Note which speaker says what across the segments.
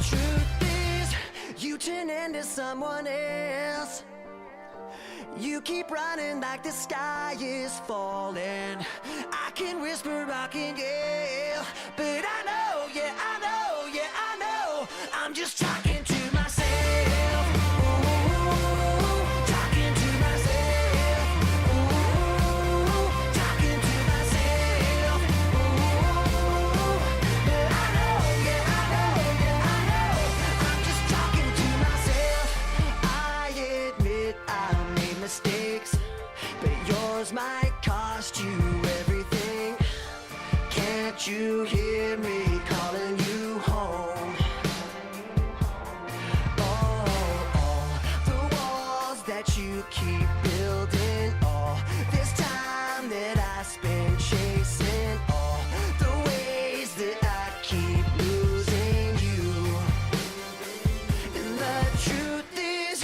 Speaker 1: truth is, you turn into someone else. You keep running like the sky is falling. I can whisper, I can yell, but I know, yeah, I know, yeah, I know, I'm just talking to myself. Ooh, talking to myself. Ooh, talking to myself. Ooh, but I know, yeah, I know, yeah, I know, I'm just talking to myself. I admit I made mistakes, but yours might cost you everything. Can't you hear me calling you home? Oh, the walls that you keep building, all this time that I spend chasing, all the ways that I keep losing you. And the truth is,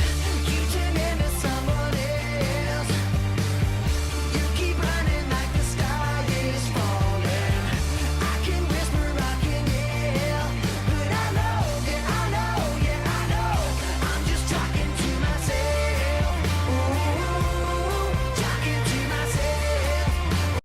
Speaker 1: you turn into someone else. You keep running like the sky is falling. I can whisper, I can yell, but I know, yeah, I know, yeah, I know, I'm just talking to myself. Ooh, talking to myself.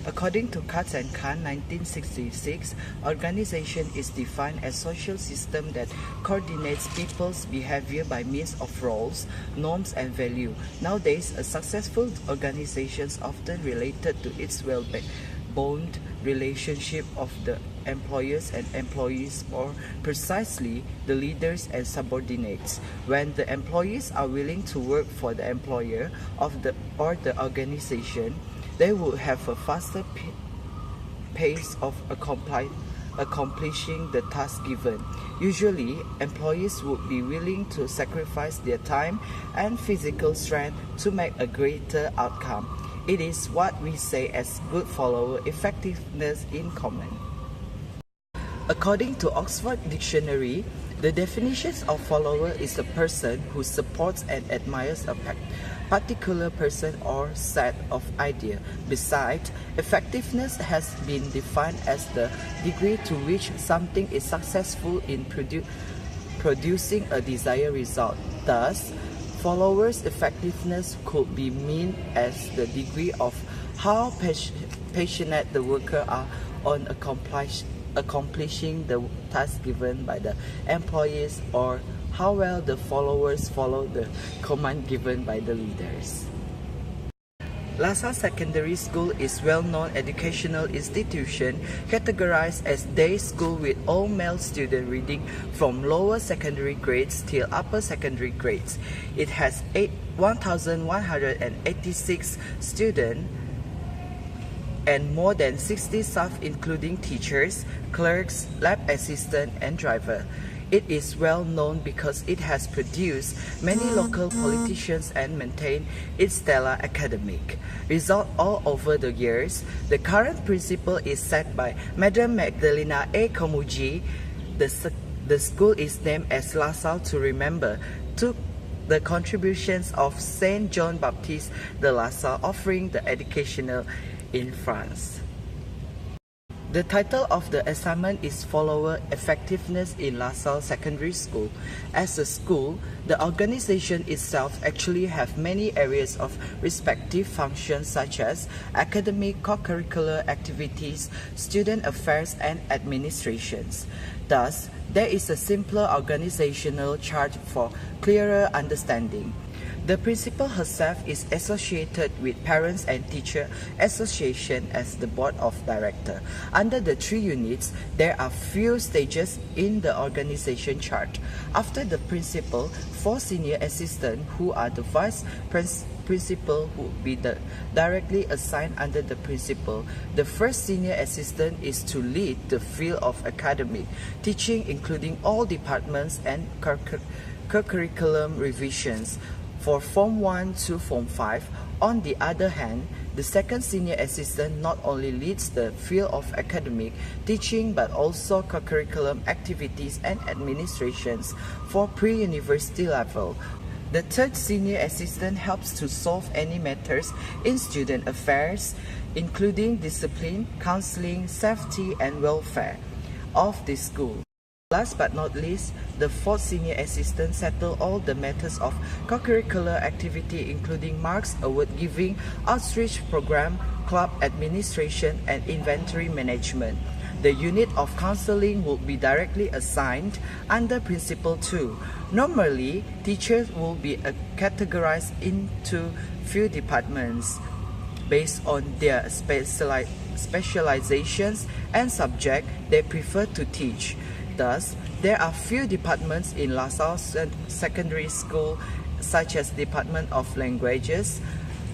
Speaker 2: According to Katz and Kahn 1966, organization is defined as social system that coordinates people's behavior by means of roles, norms, and value. Nowadays, a successful organization is often related to its well-bound relationship of the employers and employees, or precisely the leaders and subordinates. When the employees are willing to work for the employer or the organization, they will have a faster pace of accomplishing the task given. Usually, employees would be willing to sacrifice their time and physical strength to make a greater outcome. It is what we say as good follower effectiveness in common. According to Oxford Dictionary, the definition of follower is a person who supports and admires a particular person or set of ideas. Besides, effectiveness has been defined as the degree to which something is successful in producing a desired result. Thus, followers' effectiveness could be meant as the degree of how passionate the workers are on accomplishing the task given by the employees, or how well the followers follow the command given by the leaders. LaSalle Secondary School is a well-known educational institution categorized as day school with all male students reading from lower secondary grades till upper secondary grades. It has 1,186 students and more than 60 staff including teachers, clerks, lab assistants, and drivers. It is well known because it has produced many local politicians and maintained its stellar academic results all over the years. The current principal is set by Madam Magdalena A. Komuji. The school is named as LaSalle to remember the contributions of Saint John Baptist de LaSalle, offering the educational in France. The title of the assignment is Follower Effectiveness in LaSalle Secondary School. As a school, the organization itself actually have many areas of respective functions such as academic, co-curricular activities, student affairs, and administrations. Thus, there is a simpler organizational chart for clearer understanding. The principal herself is associated with Parents and Teacher Association as the board of director. Under the three units, there are few stages in the organization chart. After the principal, 4 senior assistants who are the vice principal would be directly assigned under the principal. The first senior assistant is to lead the field of academic teaching, including all departments and curriculum revisions for Form 1 to Form 5. On the other hand, the second senior assistant not only leads the field of academic teaching but also co-curriculum activities and administrations for pre-university level. The third senior assistant helps to solve any matters in student affairs, including discipline, counseling, safety, and welfare of the school. Last but not least, the 4th senior assistant settle all the matters of co-curricular activity including marks, award giving, outreach program, club administration and inventory management. The unit of counseling will be directly assigned under Principal 2. Normally, teachers will be categorized into few departments based on their specializations and subject they prefer to teach. Thus, there are few departments in LaSalle Secondary School such as Department of Languages,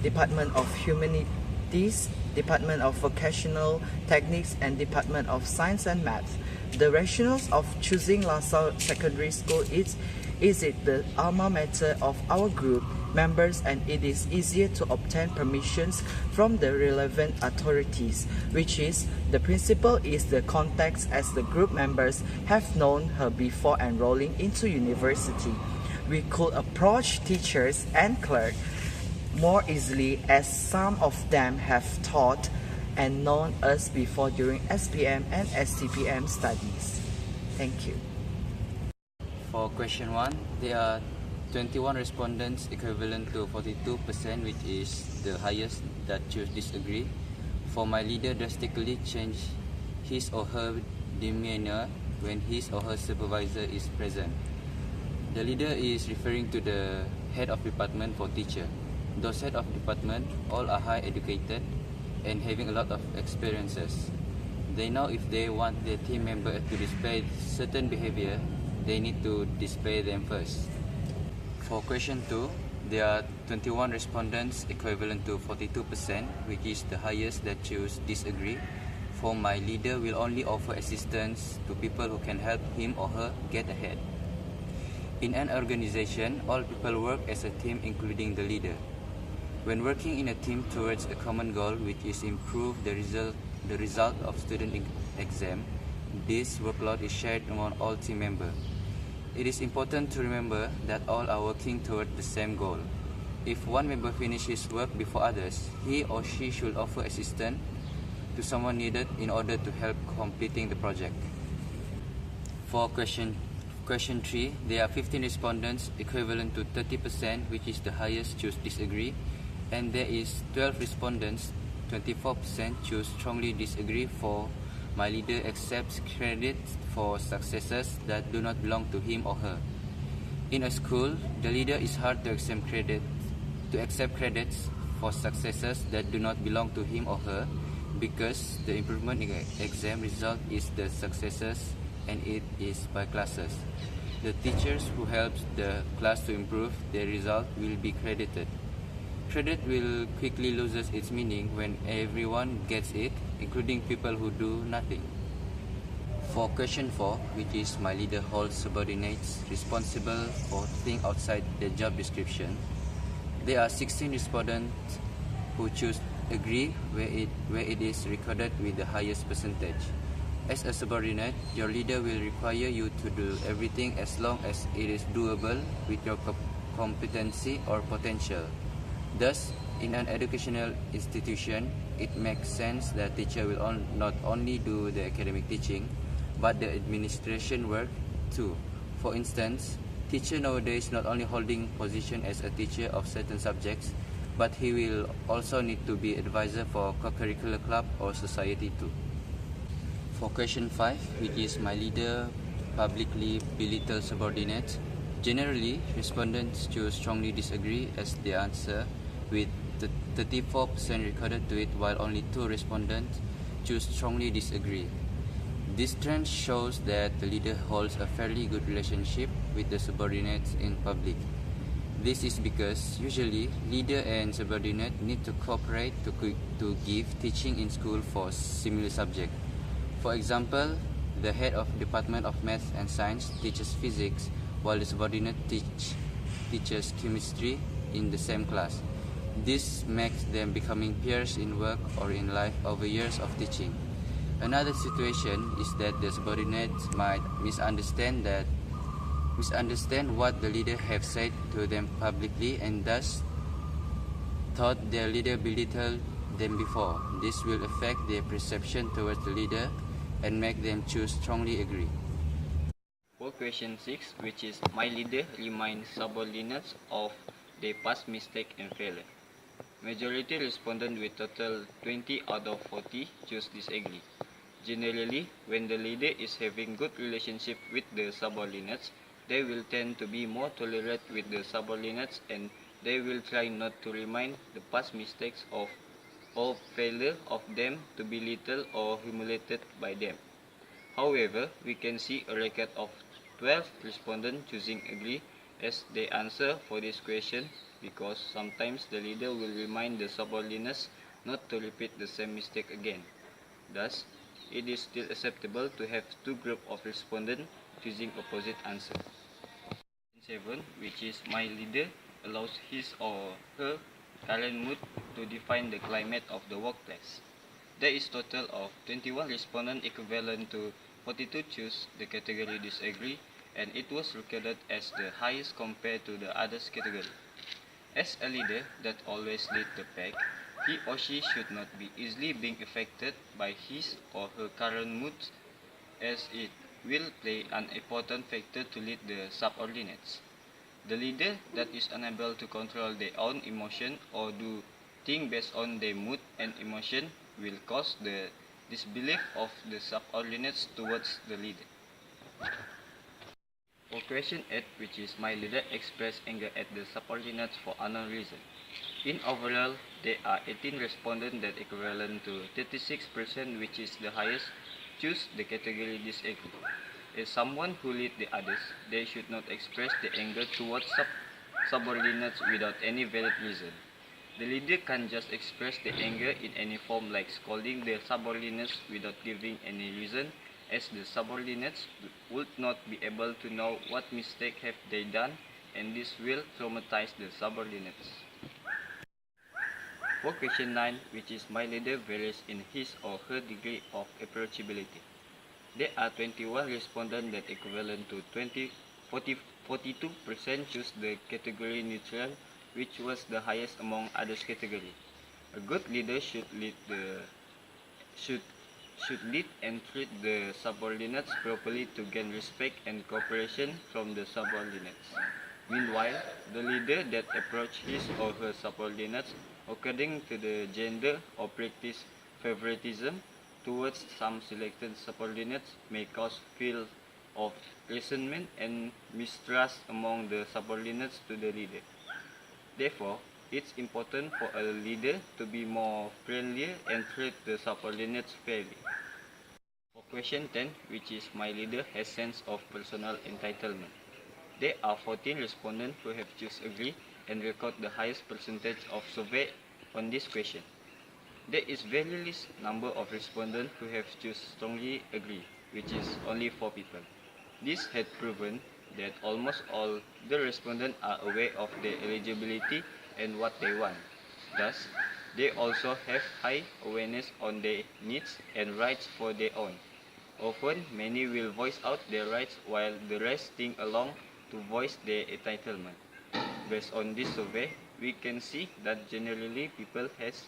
Speaker 2: Department of Humanities, Department of Vocational Techniques and Department of Science and Math. The rationales of choosing LaSalle Secondary School is it the alma mater of our group members and it is easier to obtain permissions from the relevant authorities, which is the principal is the context as the group members have known her before enrolling into university. We could approach teachers and clerks more easily as some of them have taught and known us before during SPM and STPM studies. Thank you.
Speaker 3: For question 1, there are 21 respondents equivalent to 42%, which is the highest that choose disagree. For my leader drastically change his or her demeanor when his or her supervisor is present. The leader is referring to the head of department for teacher. Those head of department all are high educated and having a lot of experiences. They know if they want their team member to display certain behavior, they need to display them first. For question 2, there are 21 respondents equivalent to 42%, which is the highest that choose disagree. For my leader will only offer assistance to people who can help him or her get ahead. In an organization, all people work as a team including the leader. When working in a team towards a common goal, which is improve the result of student exam, this workload is shared among all team members. It is important to remember that all are working toward the same goal. If one member finishes work before others, he or she should offer assistance to someone needed in order to help completing the project. For question 3, there are 15 respondents equivalent to 30%, which is the highest choose disagree, and there is 12 respondents, 24% choose strongly disagree. For my leader accepts credit for successes that do not belong to him or her. In a school, the leader is hard to accept credits for successes that do not belong to him or her because the improvement in exam result is the successes and it is by classes. The teachers who help the class to improve their result will be credited. Credit will quickly loses its meaning when everyone gets it, including people who do nothing. For question 4, which is my leader holds subordinates responsible for things outside the job description, there are 16 respondents who choose agree where it is recorded with the highest percentage. As a subordinate, your leader will require you to do everything as long as it is doable with your competency or potential. Thus, in an educational institution, it makes sense that teacher will not only do the academic teaching, but the administration work too. For instance, teacher nowadays not only holding position as a teacher of certain subjects, but he will also need to be advisor for co-curricular club or society too. For question 5, which is my leader publicly belittle subordinates, generally respondents choose strongly disagree as the answer, with 34% recorded to it, while only 2 respondents choose strongly disagree. This trend shows that the leader holds a fairly good relationship with the subordinates in public. This is because usually leader and subordinate need to cooperate to give teaching in school for similar subject. For example, the head of Department of Math and Science teaches physics, while the subordinate teaches chemistry in the same class. This makes them becoming peers in work or in life over years of teaching. Another situation is that the subordinates might misunderstand what the leader have said to them publicly and thus thought their leader belittled them before. This will affect their perception towards the leader and make them choose strongly agree. For question 6, which is my leader reminds subordinates of their past mistake and failure. Majority respondent with total 20 out of 40 choose disagree. Generally, when the leader is having good relationship with the subordinates, they will tend to be more tolerant with the subordinates and they will try not to remind the past mistakes of or failure of them to be belittled or humiliated by them. However, we can see a record of 12 respondents choosing agree as they answer for this question because sometimes the leader will remind the subordinates not to repeat the same mistake again. Thus, it is still acceptable to have two groups of respondents choosing opposite answer. 7, which is my leader allows his or her current mood to define the climate of the workplace. There is total of 21 respondents equivalent to 42 choose the category disagree and it was recorded as the highest compared to the others category. As a leader that always leads the pack, he or she should not be easily being affected by his or her current mood as it will play an important factor to lead the subordinates. The leader that is unable to control their own emotion or do things based on their mood and emotion will cause the disbelief of the subordinates towards the leader. For question 8, which is my leader expressed anger at the subordinates for unknown reason. In overall, there are 18 respondents that equivalent to 36%, which is the highest, choose the category disagree. As someone who leads the others, they should not express the anger towards subordinates without any valid reason. The leader can't just express the anger in any form like scolding the subordinates without giving any reason, as the subordinates would not be able to know what mistake have they done and this will traumatize the subordinates. For question 9, which is my leader varies in his or her degree of approachability. There are 21 respondents that equivalent to 42% choose the category neutral, which was the highest among others category. A good leader should lead and treat the subordinates properly to gain respect and cooperation from the subordinates. Meanwhile, the leader that approach his or her subordinates according to the gender or practice favoritism towards some selected subordinates may cause feel of resentment and mistrust among the subordinates to the leader. Therefore, it's important for a leader to be more friendly and treat the subordinates fairly. For question 10, which is my leader has sense of personal entitlement. There are 14 respondents who have choose agree and record the highest percentage of survey on this question. There is very least number of respondents who have choose strongly agree, which is only 4 people. This had proven that almost all the respondents are aware of their eligibility and what they want. Thus, they also have high awareness on their needs and rights for their own. Often, many will voice out their rights while the rest think along to voice their entitlement. Based on this survey, we can see that generally people has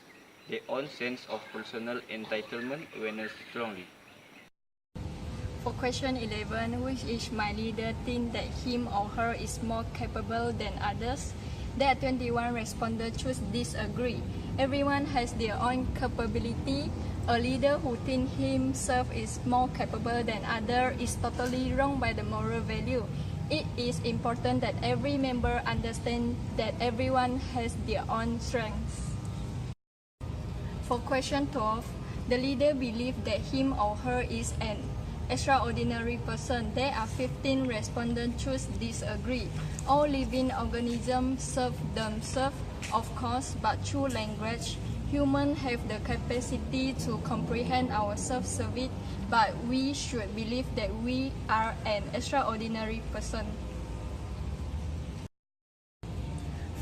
Speaker 3: their own sense of personal entitlement awareness strongly.
Speaker 4: For question 11, which is my leader think that him or her is more capable than others? There are 21 respondents choose disagree. Everyone has their own capability. A leader who thinks himself is more capable than others is totally wrong by the moral value. It is important that every member understand that everyone has their own strengths. For question 12, the leader believes that him or her is an extraordinary person. There are 15 respondents choose disagree. All living organisms serve themselves, of course, but through language. Humans have the capacity to comprehend our self-service, but we should believe that we are an extraordinary person.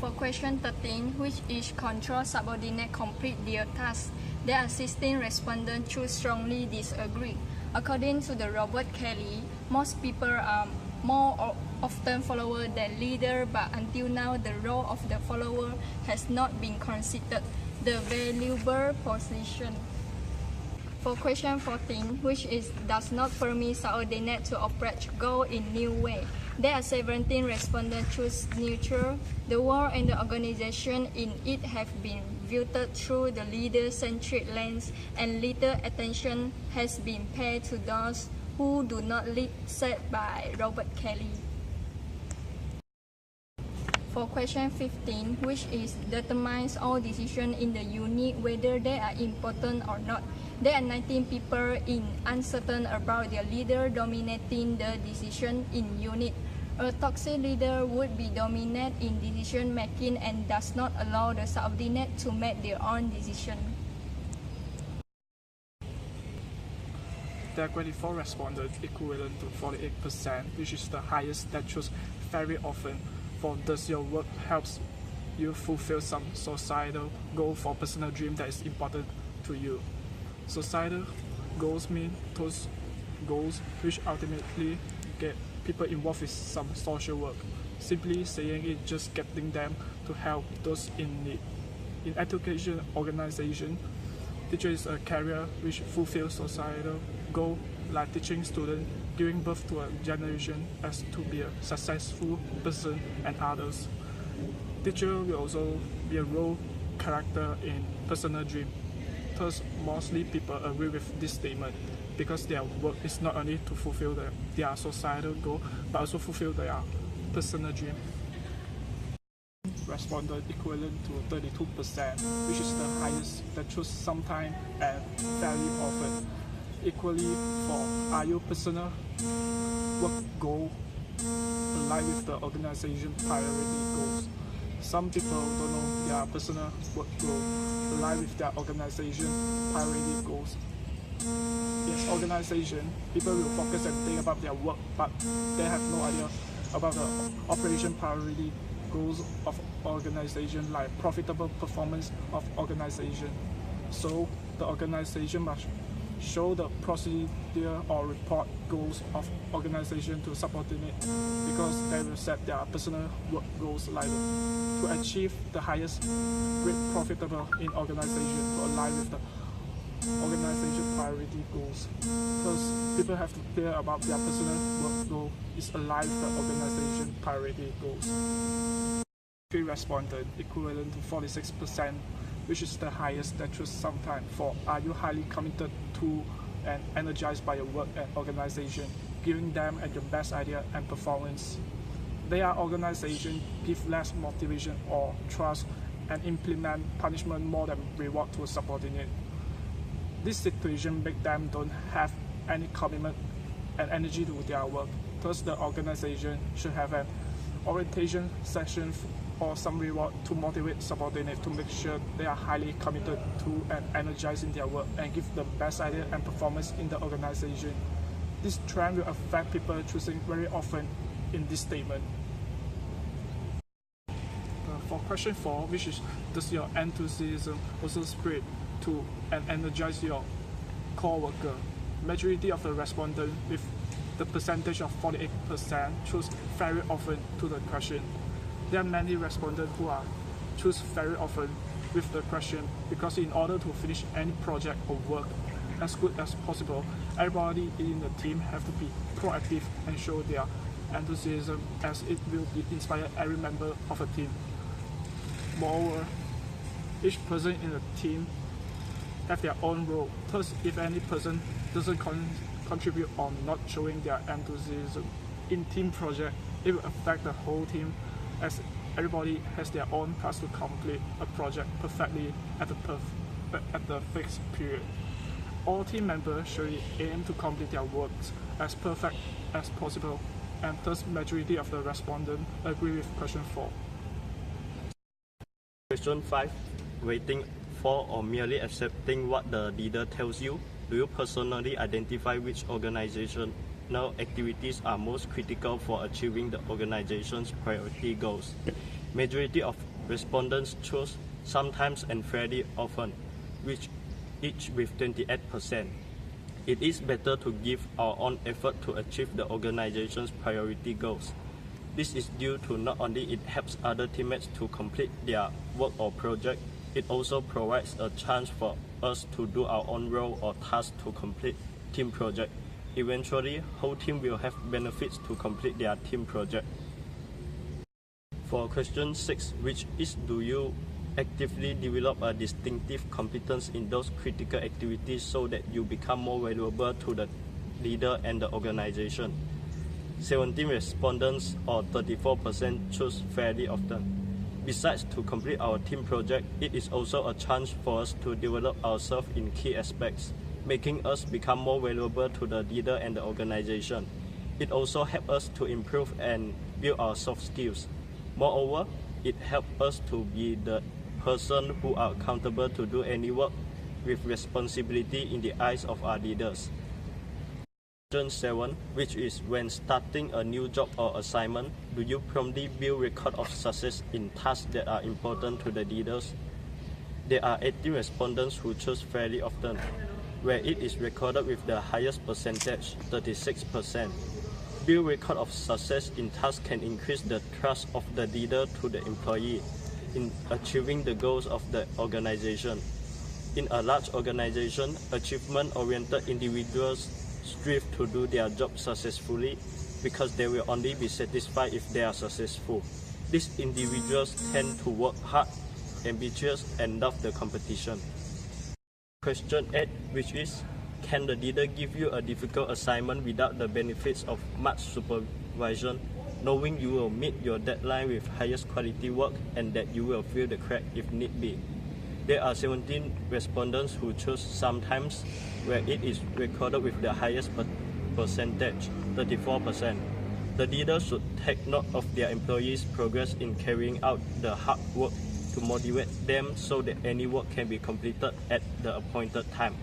Speaker 4: For question 13, which each control subordinate complete their task, there are 16 respondents choose strongly disagree. According to the Robert Kelly, most people are more often follower than leader, but until now the role of the follower has not been considered the valuable position. For question 14, which is does not permit subordinate to approach goal in new way. There are 17 respondents choose neutral. The world and the organization in it have been viewed through the leader-centric lens, and little attention has been paid to those who do not lead, said by Robert Kelly. For question 15, which is determines all decisions in the unit whether they are important or not. There are 19 people in uncertain about their leader dominating the decision in unit. A toxic leader would be dominant in decision making and does not allow the subordinate to make their own decision.
Speaker 5: There are 24 respondents, equivalent to 48%, which is the highest that choose very often. For does your work helps you fulfill some societal goal for personal dream that is important to you? Societal goals mean those goals which ultimately get people involved with some social work. Simply saying it, just getting them to help those in need. In education organization, teacher is a career which fulfills societal goal, like teaching students, giving birth to a generation as to be a successful person and others. Teacher will also be a role character in personal dream. Thus, mostly people agree with this statement because their work is not only to fulfill their societal goal, but also fulfill their personal dream. Responded equivalent to 32%, which is the highest that choose sometime and fairly often. Equally for are your personal work goal aligned with the organization priority goals. Some people don't know their personal work goal align with their organization priority goals. Yes, organization, people will focus and think about their work, but they have no idea about the operation priority goals of organization, like profitable performance of organization. So the organization must show the procedure or report goals of organization to subordinate because they will set their personal work goals later. To achieve the highest grade profitable in organization to align with the organization priority goals. Thus, people have to care about their personal work goal is aligned with the organization priority goals. 3 responded equivalent to 46%, which is the highest that choose sometime for are you highly committed to and energized by your work and organization, giving them at your best idea and performance. They are organizations give less motivation or trust and implement punishment more than reward to a subordinate. This situation make them don't have any commitment and energy to their work. Thus, the organization should have an orientation session or some reward to motivate subordinates to make sure they are highly committed to and energized in their work and give the best idea and performance in the organization. This trend will affect people choosing very often in this statement. For question 4, which is does your enthusiasm also spread to and energize your core worker? Majority of the respondents with the percentage of 48% choose very often to the question. There are many respondents who are choose very often with the question because in order to finish any project or work as good as possible, everybody in the team have to be proactive and show their enthusiasm as it will inspire every member of a team. Moreover, each person in the team have their own role. Thus, if any person doesn't contribute or not showing their enthusiasm in team project, it will affect the whole team as everybody has their own task to complete a project perfectly at the fixed period. All team members should aim to complete their works as perfect as possible, and thus majority of the respondents agree with question 4.
Speaker 6: Question 5. Waiting for or merely accepting what the leader tells you. Do you personally identify which organizational activities are most critical for achieving the organization's priority goals? Majority of respondents choose sometimes and fairly often, which each with 28%. It is better to give our own effort to achieve the organization's priority goals. This is due to not only it helps other teammates to complete their work or project, It also provides a chance for us to do our own role or task to complete team project. Eventually, whole team will have benefits to complete their team project. For question 6, which is, do you actively develop a distinctive competence in those critical activities so that you become more valuable to the leader and the organization? 17 respondents or 34% choose fairly often. Besides to complete our team project, it is also a chance for us to develop ourselves in key aspects, making us become more valuable to the leader and the organization. It also helps us to improve and build our soft skills. Moreover, it helps us to be the person who are accountable to do any work with responsibility in the eyes of our leaders. Question 7, which is, when starting a new job or assignment, do you promptly build record of success in tasks that are important to the leaders? There are 18 respondents who choose fairly often, where it is recorded with the highest percentage, 36%. Build record of success in tasks can increase the trust of the leader to the employee in achieving the goals of the organization. In a large organization, achievement-oriented individuals strive to do their job successfully because they will only be satisfied if they are successful. These individuals tend to work hard, ambitious, and love the competition. Question 8, which is, can the leader give you a difficult assignment without the benefits of much supervision, knowing you will meet your deadline with highest quality work and that you will fill the crack if need be? There are 17 respondents who choose sometimes, where it is recorded with the highest percentage, 34%. The leader should take note of their employees' progress in carrying out the hard work to motivate them so that any work can be completed at the appointed time.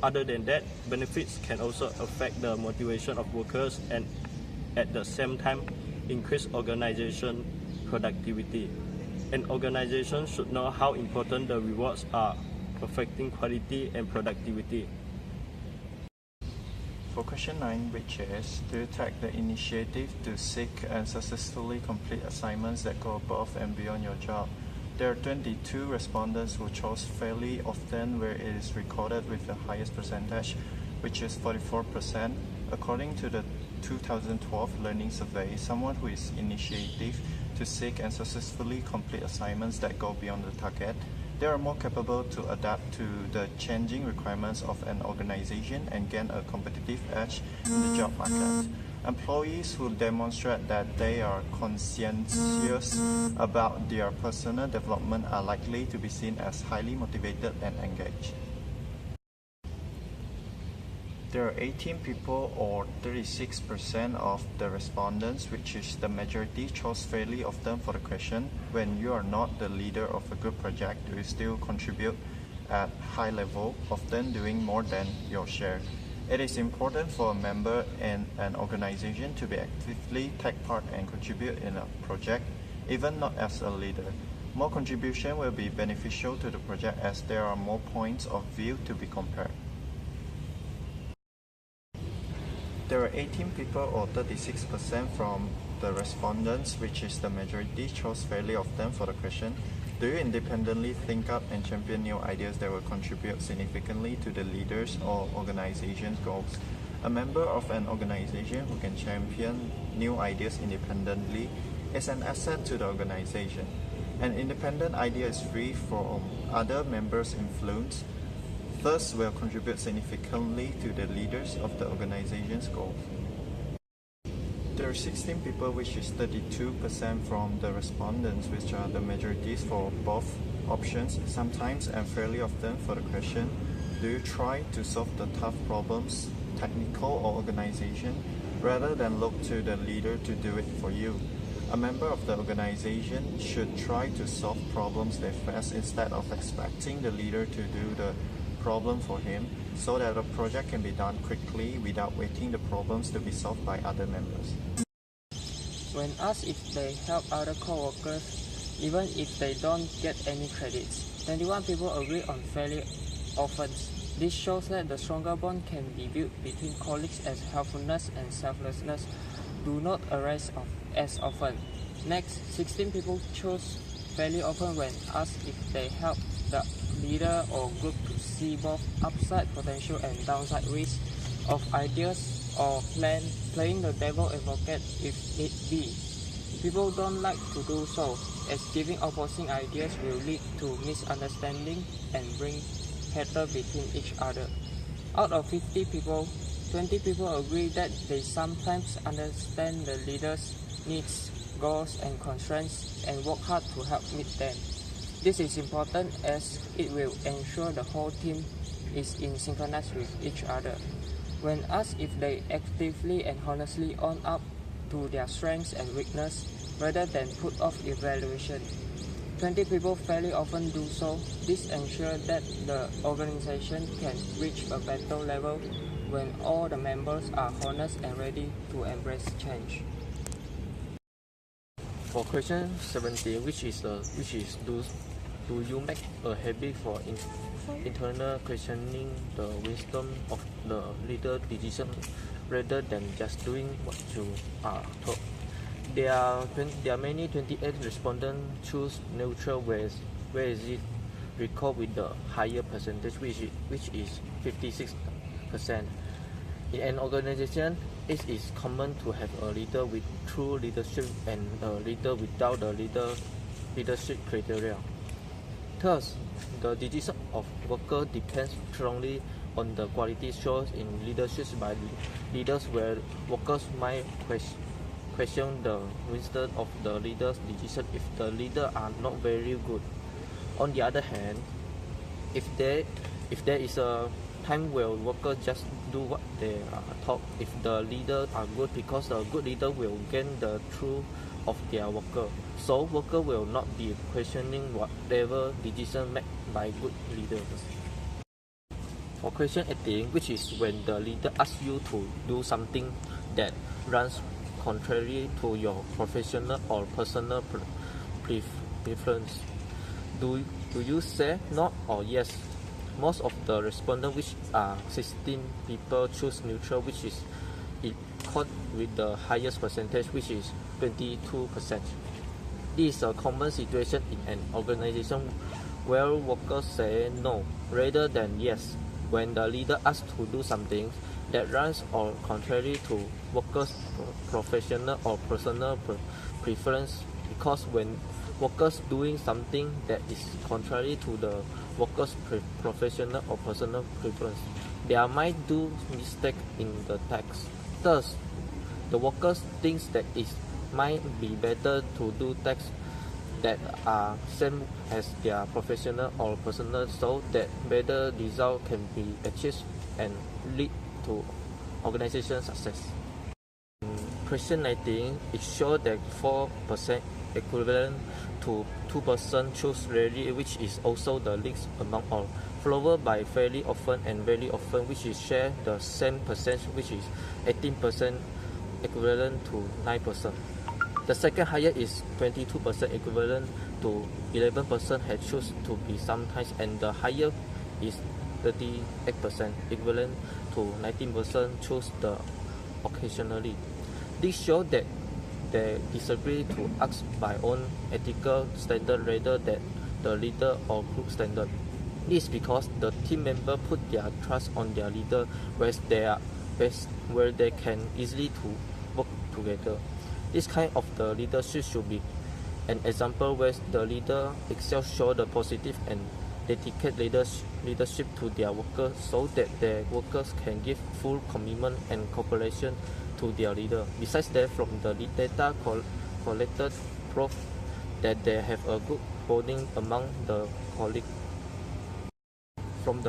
Speaker 6: Other than that, benefits can also affect the motivation of workers and at the same time increase organization productivity. An organization should know how important the rewards are, affecting quality and productivity.
Speaker 7: For question 9, which is, do you take the initiative to seek and successfully complete assignments that go above and beyond your job? There are 22 respondents who chose fairly often, where it is recorded with the highest percentage, which is 44%. According to the 2012 Learning Survey, someone who is initiative to seek and successfully complete assignments that go beyond the target, they are more capable to adapt to the changing requirements of an organization and gain a competitive edge in the job market. Employees who demonstrate that they are conscientious about their personal development are likely to be seen as highly motivated and engaged. There are 18 people, or 36% of the respondents, which is the majority, chose fairly often for the question, when you are not the leader of a group project, do you still contribute at high level, often doing more than your share? It is important for a member in an organization to be actively take part and contribute in a project, even not as a leader. More contribution will be beneficial to the project as there are more points of view to be compared. There are 18 people, or 36% from the respondents, which is the majority, chose fairly often for the question, do you independently think up and champion new ideas that will contribute significantly to the leaders or organization's goals? A member of an organization who can champion new ideas independently is an asset to the organization. An independent idea is free from other members' influence, thus will contribute significantly to the leaders of the organization's goals. There are 16 people, which is 32% from the respondents, which are the majorities for both options, sometimes and fairly often for the question, do you try to solve the tough problems, technical or organization, rather than look to the leader to do it for you? A member of the organization should try to solve problems they face instead of expecting the leader to do the problem for him, so that the project can be done quickly without waiting the problems to be solved by other members.
Speaker 8: When asked if they help other co-workers, even if they don't get any credits, 21 people agree on fairly often. This shows that the stronger bond can be built between colleagues as helpfulness and selflessness do not arise as often. Next, 16 people chose fairly often when asked if they help the leader or group to see both upside potential and downside risks of ideas or playing the devil advocate if need be. People don't like to do so, as giving opposing ideas will lead to misunderstanding and bring hatred between each other. Out of 50 people, 20 people agree that they sometimes understand the leader's needs, goals, and constraints and work hard to help meet them. This is important as it will ensure the whole team is in synchronous with each other. When asked if they actively and honestly own up to their strengths and weaknesses rather than put off evaluation, 20 people fairly often do so. This ensures that the organization can reach a better level when all the members are honest and ready to embrace change.
Speaker 9: For question 17, which is do you make a habit for internal questioning the wisdom of the leader decision rather than just doing what you are told? There are many 28 respondents choose neutral where is it recalled with the higher percentage which is 56%. In an organization, it is common to have a leader with true leadership and a leader without the leadership criteria. Thus, the decision of workers depends strongly on the quality shown in leadership by leaders, where workers might question the wisdom of the leader's decision if the leaders are not very good. On the other hand, if there is a time where workers just do what they are taught, if the leaders are good, because the good leader will gain the truth of their worker, so worker will not be questioning whatever decision made by good leaders. For question 18, which is when the leader asks you to do something that runs contrary to your professional or personal preference, do you say no or yes? Most of the respondents, which are 16 people, choose neutral, which is equal with the highest percentage, which is 22%. This is a common situation in an organization where workers say no rather than yes when the leader asks to do something that runs or contrary to workers' professional or personal preference, because when workers doing something that is contrary to the workers' professional or personal preference, they might do mistake in the text. Thus, the workers thinks that it might be better to do tasks that are same as their professional or personal, so that better result can be achieved and lead to organization success. Question 19, it shows that 4% equivalent to 2% choose rarely, which is also the least among all, followed by fairly often and very often, which is share the same percentage, which is 18% equivalent to 9%. The second highest is 22% equivalent to 11% had choose to be sometimes, and the higher is 38% equivalent to 19% choose the occasionally. This shows that they disagree to act by own ethical standard rather than the leader or group standard. This is because the team member put their trust on their leader, where they can easily to work together. This kind of the leadership should be an example where the leader itself show the positive and dedicated leadership to their workers, so that their workers can give full commitment and cooperation to their leader. Besides that, from the data collected prove that they have a good bonding among the colleagues. From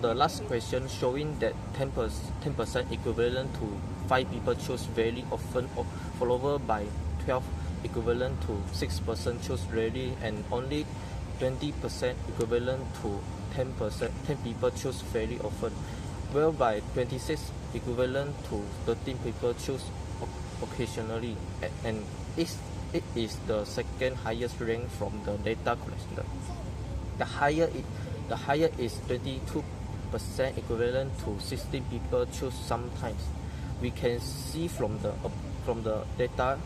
Speaker 9: the last question showing that 10% equivalent to 5 people choose very often, followed by 12 equivalent to 6% choose rarely, and only 20% equivalent to 10 people choose very often, whereby 26 equivalent to 13 people choose occasionally, and it is the second highest rank from the data collected. The higher is 22% equivalent to 16 people choose sometimes. We can see from the data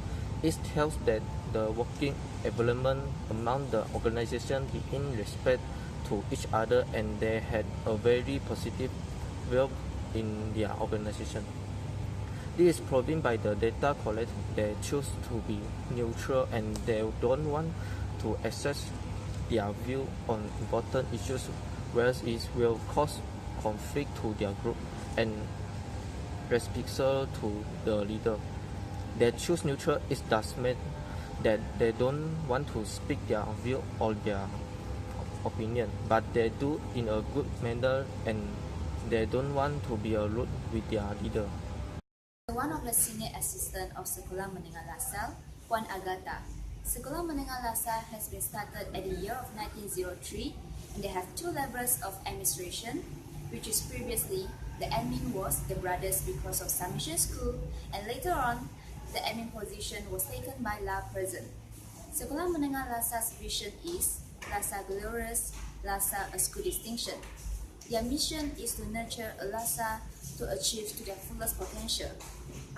Speaker 9: It tells that the working environment among the organization is in respect to each other and they had a very positive view in their organization. This is proven by the data collected. They choose to be neutral and they don't want to access their view on important issues, whereas it will cause conflict to their group and respectful to the leader. They choose neutral. It does mean that they don't want to speak their view or their opinion, but they do in a good manner and they don't want to be rude with their leader.
Speaker 10: One of the senior assistants of Sekolah Menengah Lasal, Puan Agatha. Sekolah Menengah Lasal has been started at the year of 1903 and they have two levels of administration, which is previously the admin was the brothers because of submission school, and later on the admin position was taken by La Present. Sekolah Menengah Lasal's vision is Lasa Glorious, Lasa a school distinction. Their mission is to nurture a Lasa to achieve to their fullest potential.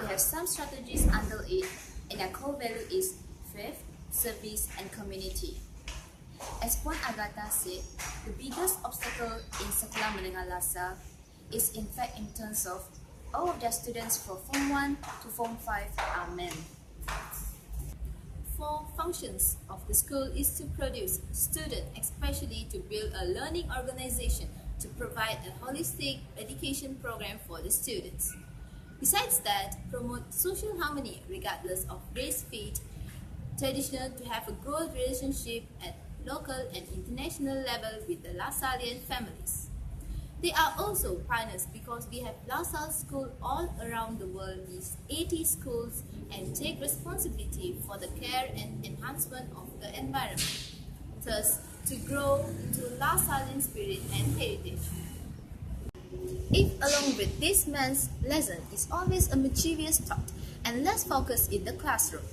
Speaker 10: They have some strategies under it, and their core value is faith, service, and community. As Puan Agatha said, the biggest obstacle in Sekolah Menengah Lasal is in fact in terms of all of their students from Form 1 to Form 5 are men. Four functions of the school is to produce students, especially to build a learning organization to provide a holistic education program for the students. Besides that, promote social harmony regardless of race, faith, traditional, to have a good relationship at local and international level with the Lasalian families. They are also pioneers because we have LaSalle school all around the world with 80 schools and take responsibility for the care and enhancement of the environment, thus to grow into Lasalian spirit and heritage. If along with this man's lesson is always a mischievous thought and less focus in the classroom,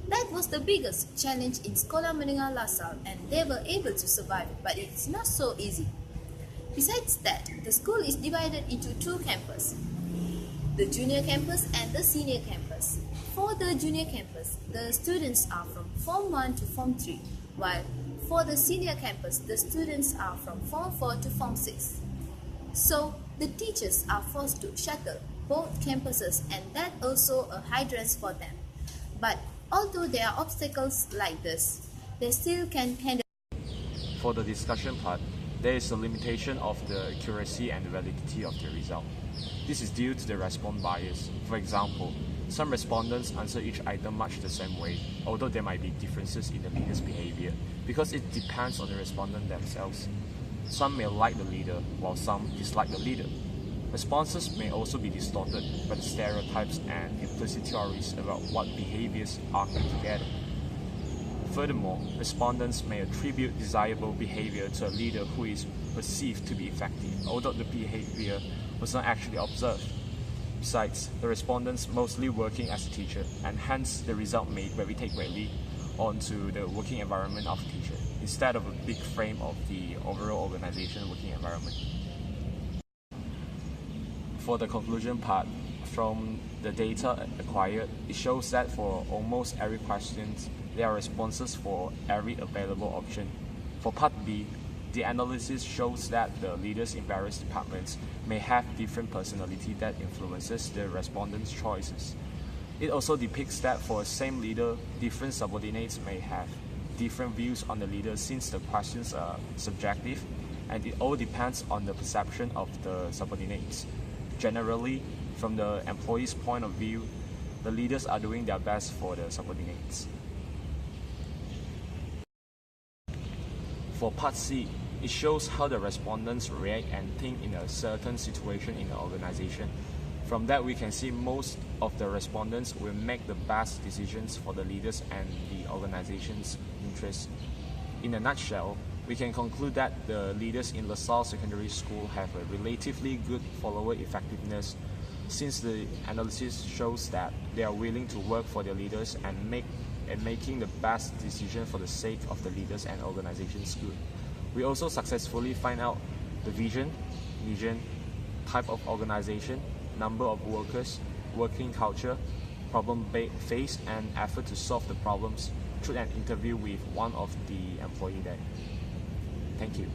Speaker 10: that was the biggest challenge in Sekolah Menengah Lasal and they were able to survive, but it's not so easy. Besides that, the school is divided into two campuses, the junior campus and the senior campus. For the junior campus, the students are from Form 1 to Form 3, while for the senior campus, the students are from Form 4 to Form 6. So, the teachers are forced to shuttle both campuses and that also a hindrance for them. But although there are obstacles like this, they still can handle.
Speaker 11: For the discussion part, there is a limitation of the accuracy and validity of the result. This is due to the response bias. For example, some respondents answer each item much the same way, although there might be differences in the leader's behavior, because it depends on the respondent themselves. Some may like the leader, while some dislike the leader. Responses may also be distorted by the stereotypes and implicit theories about what behaviors are together. Furthermore, respondents may attribute desirable behavior to a leader who is perceived to be effective, although the behavior was not actually observed. Besides, the respondents mostly working as a teacher, and hence the result may gravitate greatly onto the working environment of the teacher, instead of a big frame of the overall organization working environment. For the conclusion part, from the data acquired, it shows that for almost every question, there are responses for every available option. For part B, the analysis shows that the leaders in various departments may have different personality that influences the respondents' choices. It also depicts that for a same leader, different subordinates may have different views on the leader since the questions are subjective and it all depends on the perception of the subordinates. Generally, from the employee's point of view, the leaders are doing their best for the subordinates. For part C, it shows how the respondents react and think in a certain situation in the organization. From that, we can see most of the respondents will make the best decisions for the leaders and the organization's interests. In a nutshell, we can conclude that the leaders in LaSalle Secondary School have a relatively good follower effectiveness, since the analysis shows that they are willing to work for their leaders and making the best decision for the sake of the leaders and organization's good. We also successfully find out the vision, type of organization, number of workers, working culture, problem faced and effort to solve the problems through an interview with one of the employee there. Thank you.